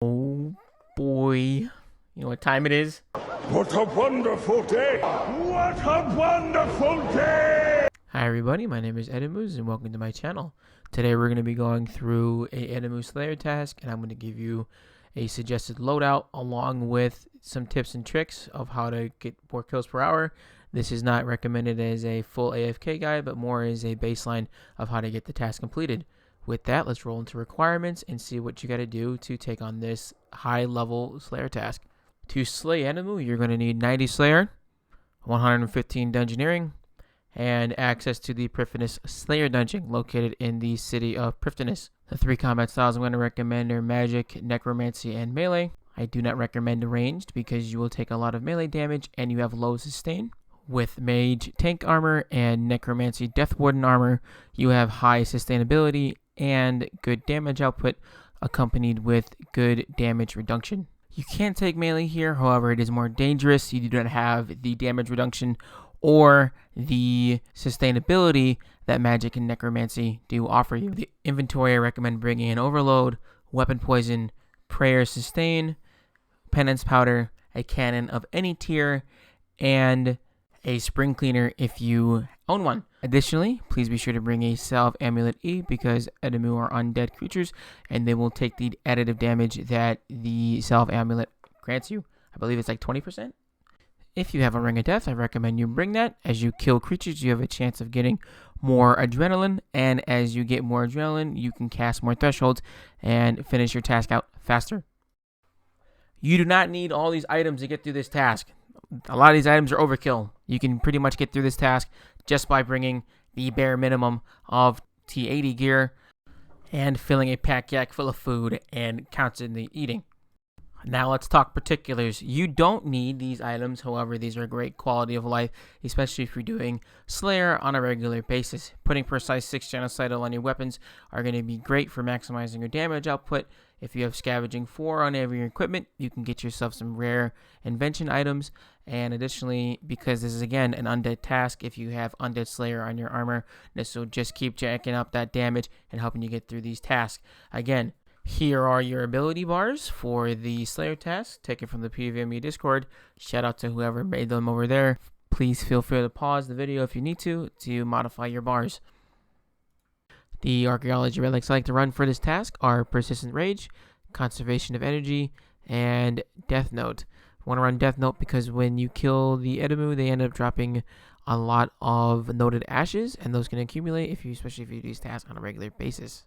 Oh boy. You know what time it is? What a wonderful day! What a wonderful day! Hi everybody, my name is Edimmu and welcome to my channel. Today we're going to be going through a Edimmu Slayer task, and I'm going to give you a suggested loadout along with some tips and tricks of how to get more kills per hour. This is not recommended as a full AFK guide, but more as a baseline of how to get the task completed. With that, let's roll into requirements and see what you got to do to take on this high level Slayer task. To slay Edimmu, you're going to need 90 Slayer, 115 Dungeoneering, and access to the Prifddinas Slayer Dungeon located in the city of Prifddinas. The 3 combat styles I'm going to recommend are Magic, Necromancy, and Melee. I do not recommend ranged because you will take a lot of melee damage and you have low sustain. With Mage Tank Armor and Necromancy Death Warden Armor, you have high sustainability and good damage output accompanied with good damage reduction. You can take melee here, however it is more dangerous. You do not have the damage reduction or the sustainability that Magic and Necromancy do offer you. The inventory, I recommend bringing in Overload, Weapon Poison, Prayer Sustain, Penance Powder, a cannon of any tier, and a Spring Cleaner if you own one. Additionally, please be sure to bring a Salve Amulet E because Edimmu are undead creatures and they will take the additive damage that the Salve Amulet grants you. I believe it's like 20%. If you have a Ring of Death, I recommend you bring that. As you kill creatures, you have a chance of getting more adrenaline, and as you get more adrenaline, you can cast more thresholds and finish your task out faster. You do not need all these items to get through this task. A lot of these items are overkill. You can pretty much get through this task just by bringing the bare minimum of T80 gear and filling a pack yak full of food and constantly eating. Now let's talk particulars. You don't need these items, however, these are great quality of life, especially if you're doing Slayer on a regular basis. Putting Precise 6 Genocidal on your weapons are going to be great for maximizing your damage output. If you have Scavenging 4 on every equipment, you can get yourself some rare invention items. And additionally, because this is again an undead task, if you have Undead Slayer on your armor, this will just keep jacking up that damage and helping you get through these tasks. Again, here are your ability bars for the Slayer task, taken from the PvME Discord. Shout out to whoever made them over there. Please feel free to pause the video if you need to modify your bars. The archaeology relics I like to run for this task are Persistent Rage, Conservation of Energy, and Death Note. I want to run Death Note because when you kill the Edimmu, they end up dropping a lot of noted ashes, and those can accumulate especially if you do these tasks on a regular basis.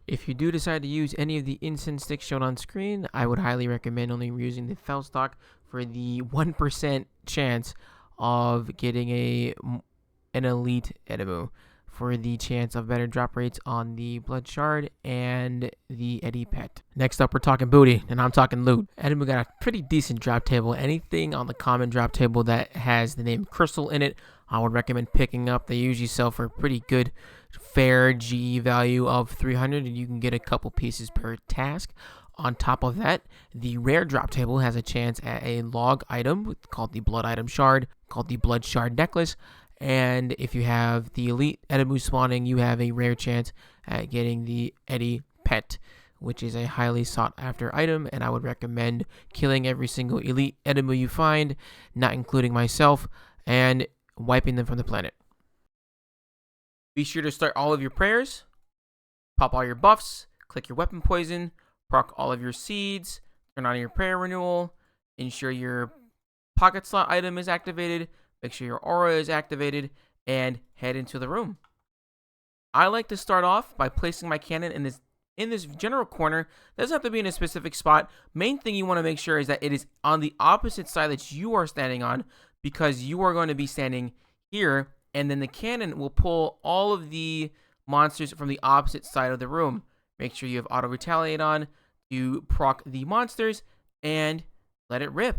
If you do decide to use any of the incense sticks shown on screen, I would highly recommend only using the Felstock for the 1% chance of getting an elite Edimmu, for the chance of better drop rates on the Blood Shard and the Eddy Pet. Next up, we're talking booty, and I'm talking loot. Edimmu got a pretty decent drop table. Anything on the common drop table that has the name Crystal in it, I would recommend picking up. They usually sell for a pretty good, fair GE value of 300, and you can get a couple pieces per task. On top of that, the rare drop table has a chance at a log item called the Blood Item Shard, called the Blood Shard Necklace. And if you have the elite Edimmu spawning, you have a rare chance at getting the Eddy Pet, which is a highly sought after item, and I would recommend killing every single elite Edimmu you find, not including myself, and wiping them from the planet. Be sure to start all of your prayers, pop all your buffs, click your weapon poison, proc all of your seeds, turn on your prayer renewal, ensure your pocket slot item is activated, make sure your aura is activated, and head into the room. I like to start off by placing my cannon in this general corner. It doesn't have to be in a specific spot. Main thing you want to make sure is that it is on the opposite side that you are standing on, because you are going to be standing here, and then the cannon will pull all of the monsters from the opposite side of the room. Make sure you have auto retaliate on to proc the monsters and let it rip.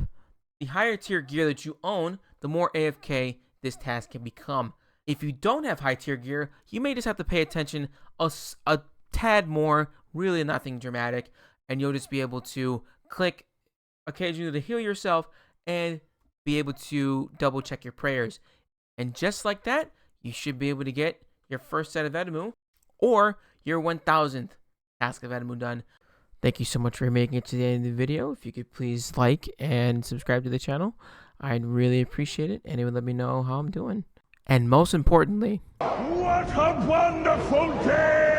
The higher tier gear that you own, the more AFK this task can become. If you don't have high tier gear, you may just have to pay attention a tad more, really nothing dramatic, and you'll just be able to click occasionally to heal yourself and be able to double check your prayers. And just like that, you should be able to get your first set of Edimmu or your 1000th task of Edimmu done. Thank you so much for making it to the end of the video. If you could please like and subscribe to the channel, I'd really appreciate it, and it would let me know how I'm doing. And most importantly, What a wonderful day!